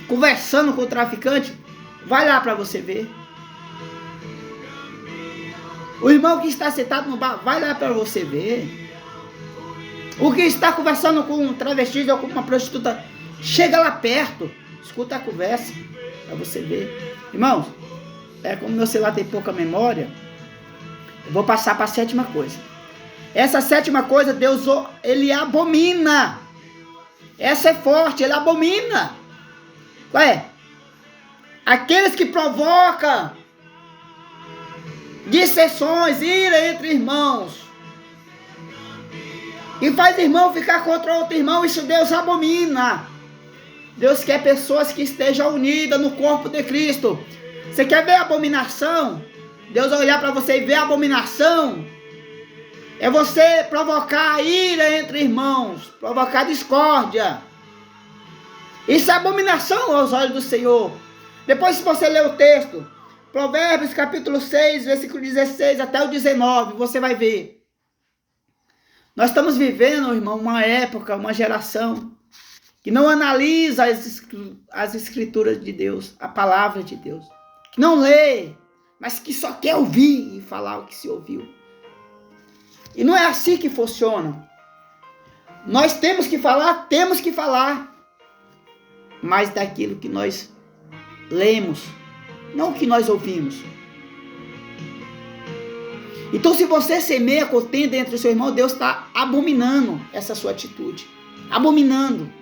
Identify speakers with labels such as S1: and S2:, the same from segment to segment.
S1: conversando com o traficante, vai lá para você ver. O irmão que está sentado no bar, vai lá para você ver. O que está conversando com um travesti ou com uma prostituta, chega lá perto, escuta a conversa, para você ver. Irmãos, como meu celular tem pouca memória, eu vou passar para a sétima coisa. Essa sétima coisa, Deus, ele abomina. Essa é forte, ele abomina. Qual é? Aqueles que provocam dissensões, ira entre irmãos, e faz irmão ficar contra outro irmão, isso Deus abomina. Deus quer pessoas que estejam unidas no corpo de Cristo. Você quer ver a abominação? Deus vai olhar para você e ver a abominação. É você provocar ira entre irmãos, provocar discórdia. Isso é abominação aos olhos do Senhor. Depois, se você ler o texto, Provérbios capítulo 6, versículo 16 até o 19, você vai ver. Nós estamos vivendo, irmão, uma época, uma geração que não analisa as escrituras de Deus, a palavra de Deus. Que não lê, mas que só quer ouvir e falar o que se ouviu. E não é assim que funciona. Nós temos que falar, mas daquilo que nós lemos, não o que nós ouvimos. Então, se você semeia contenda entre o seu irmão, Deus está abominando essa sua atitude. Abominando.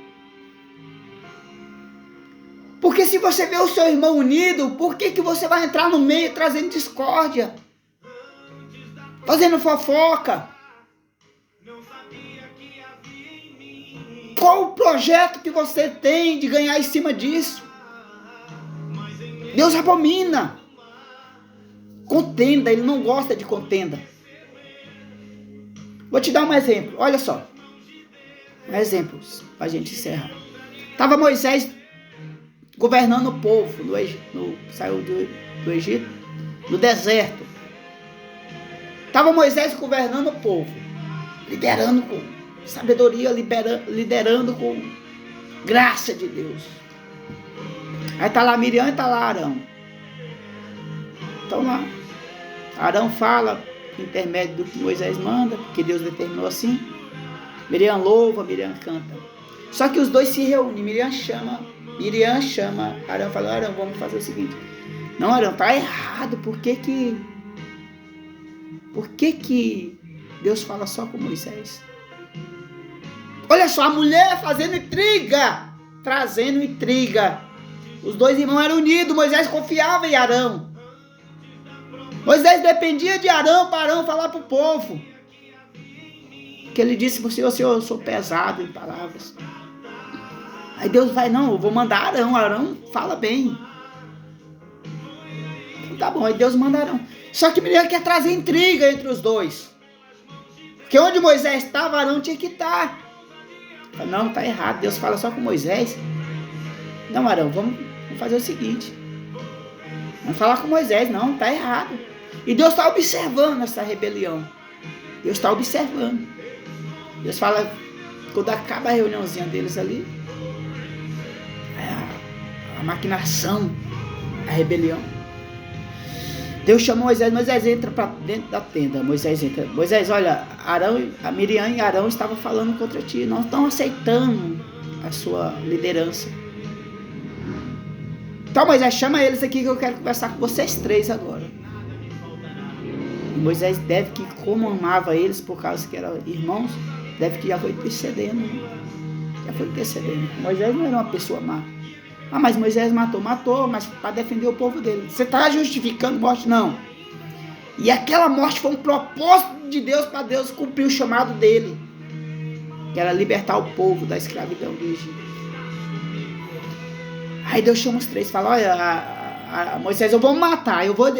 S1: Porque se você vê o seu irmão unido, por que você vai entrar no meio trazendo discórdia? Fazendo fofoca? Qual o projeto que você tem de ganhar em cima disso? Deus abomina. Contenda, ele não gosta de contenda. Vou te dar um exemplo, olha só. Um exemplo, para a gente encerrar. Estava Moisés governando o povo, saiu do Egito, no deserto. Estava Moisés governando o povo, liderando com sabedoria, liderando com graça de Deus. Aí está lá Miriam e está lá Arão. Então lá, Arão fala por intermédio do que Moisés manda, porque Deus determinou assim. Miriam louva, Miriam canta. Só que os dois se reúnem. Miriam chama Arão, fala: Arão, vamos fazer o seguinte. Não, Arão, tá errado. Por que Deus fala só com Moisés? Olha só, a mulher fazendo intriga, trazendo intriga. Os dois irmãos eram unidos. Moisés confiava em Arão. Moisés dependia de Arão para Arão falar para o povo. Que ele disse para o Senhor: Senhor, eu sou pesado em palavras. Aí Deus vai: não, eu vou mandar Arão. Arão fala bem. Então tá bom, aí Deus manda Arão. Só que Miriam quer trazer intriga entre os dois. Porque onde Moisés estava, Arão tinha que estar. Não, tá errado. Deus fala só com Moisés. Não, Arão, vamos fazer o seguinte. Vamos falar com Moisés. Não, tá errado. E Deus está observando essa rebelião. Deus está observando. Deus fala, quando acaba a reuniãozinha deles ali, a maquinação, a rebelião. Deus chamou Moisés. Moisés entra para dentro da tenda. Moisés entra. Moisés, olha, a Miriam e Arão estavam falando contra ti. Não estão aceitando a sua liderança. Então, Moisés, chama eles aqui que eu quero conversar com vocês três agora. E Moisés deve que, como amava eles por causa que eram irmãos, deve que já foi intercedendo. Já foi intercedendo. Moisés não era uma pessoa má. Ah, mas Moisés matou, mas para defender o povo dele. Você está justificando morte? Não. E aquela morte foi um propósito de Deus para Deus cumprir o chamado dele, que era libertar o povo da escravidão do Egito. Aí Deus chama os três e fala: olha, Moisés, eu vou matar, eu vou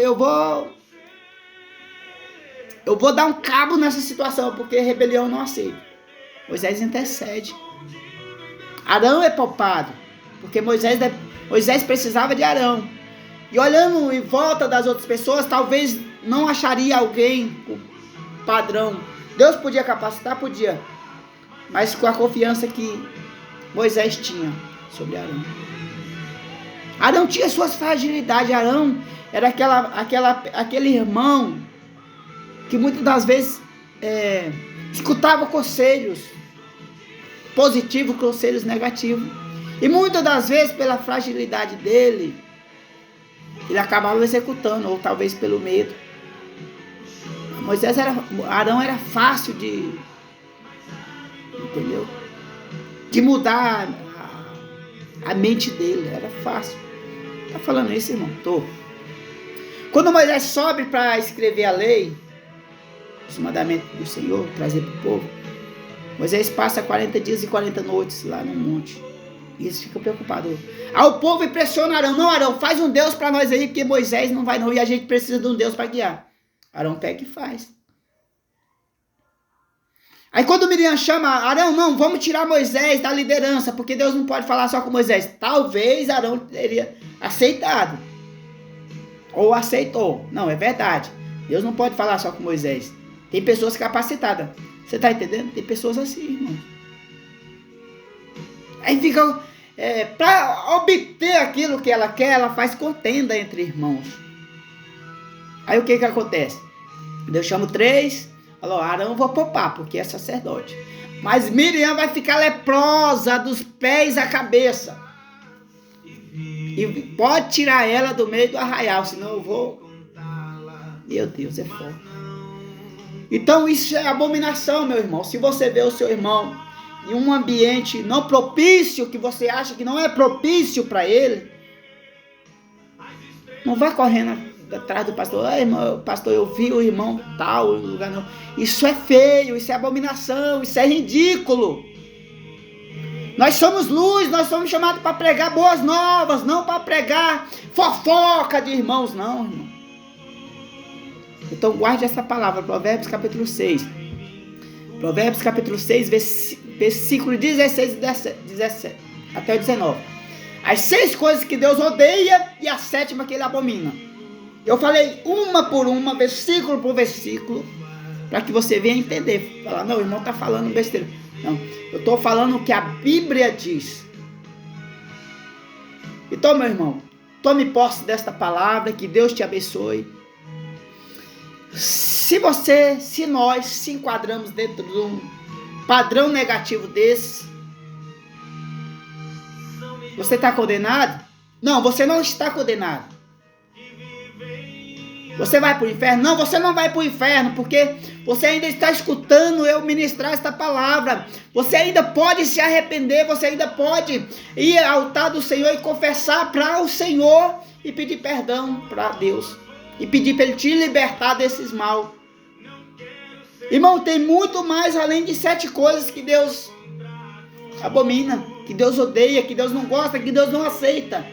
S1: dar um cabo nessa situação, porque rebelião não aceita. Moisés intercede. Arão é poupado, porque Moisés precisava de Arão. E olhando em volta das outras pessoas, talvez não acharia alguém padrão. Deus podia capacitar? Podia. Mas com a confiança que Moisés tinha sobre Arão. Arão tinha suas fragilidades. Arão era aquele irmão que muitas das vezes escutava conselhos positivos, conselhos negativos. E muitas das vezes, pela fragilidade dele, ele acabava executando, ou talvez pelo medo. Arão era fácil entendeu? De mudar a mente dele, era fácil. Tá falando isso, irmão? Tô. Quando Moisés sobe para escrever a lei, os mandamentos do Senhor, trazer para o povo, Moisés passa 40 dias e 40 noites lá no monte. E eles ficam preocupados. Aí o povo impressiona Arão. Não, Arão, faz um Deus para nós aí, porque Moisés não vai não, e a gente precisa de um Deus para guiar. Arão pega e faz. Aí quando Miriam chama Arão, não, vamos tirar Moisés da liderança, porque Deus não pode falar só com Moisés. Talvez Arão teria aceitado. Ou aceitou. Não, é verdade. Deus não pode falar só com Moisés. Tem pessoas capacitadas. Você está entendendo? Tem pessoas assim, irmão. Aí fica... para obter aquilo que ela quer, ela faz contenda entre irmãos. Aí o que acontece? Deus chama 3... Falou, Arão eu vou poupar, porque é sacerdote. Mas Miriam vai ficar leprosa dos pés à cabeça. E pode tirar ela do meio do arraial, senão eu vou... Meu Deus, é forte. Então isso é abominação, meu irmão. Se você vê o seu irmão em um ambiente não propício, que você acha que não é propício para ele, não vá correndo atrás do pastor. Irmão, pastor, eu vi o irmão tal lugar não. Isso é feio, isso é abominação, isso é ridículo. Nós somos luz, nós somos chamados para pregar boas novas, não para pregar fofoca de irmãos, não, irmão. Então guarde essa palavra, Provérbios capítulo 6. Provérbios capítulo 6, versículo 16 e 17 até o 19. As 6 coisas que Deus odeia e a 7ª que ele abomina. Eu falei uma por uma, versículo por versículo, para que você venha entender. Falar, não, o irmão está falando besteira. Não, eu estou falando o que a Bíblia diz. Então, meu irmão, tome posse desta palavra, que Deus te abençoe. Se nós se enquadramos dentro de um padrão negativo desse, você está condenado? Não, você não está condenado. Você vai para o inferno? Não, você não vai para o inferno, porque você ainda está escutando eu ministrar esta palavra. Você ainda pode se arrepender, você ainda pode ir ao altar do Senhor e confessar para o Senhor e pedir perdão para Deus. E pedir para Ele te libertar desses mal. Irmão, tem muito mais além de 7 coisas que Deus abomina, que Deus odeia, que Deus não gosta, que Deus não aceita.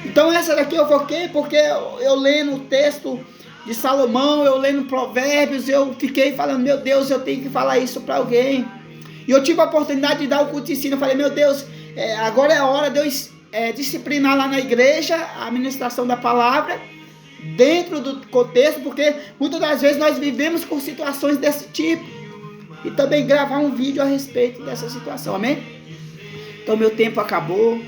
S1: Então essa daqui eu foquei porque eu lendo o texto de Salomão, eu lendo Provérbios, eu fiquei falando, meu Deus, eu tenho que falar isso para alguém. E eu tive a oportunidade de dar o culto de ensino, eu falei, meu Deus, agora é a hora de eu disciplinar lá na igreja a ministração da palavra, dentro do contexto, porque muitas das vezes nós vivemos com situações desse tipo. E também gravar um vídeo a respeito dessa situação, amém? Então meu tempo acabou,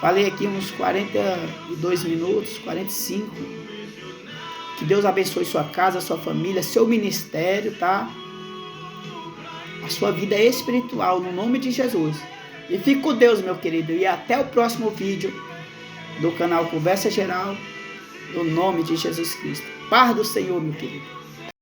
S1: falei aqui uns 42 minutos, 45. Que Deus abençoe sua casa, sua família, seu ministério, tá? A sua vida espiritual, no nome de Jesus. E fique com Deus, meu querido. E até o próximo vídeo do canal Conversa Geral, no nome de Jesus Cristo. Paz do Senhor, meu querido.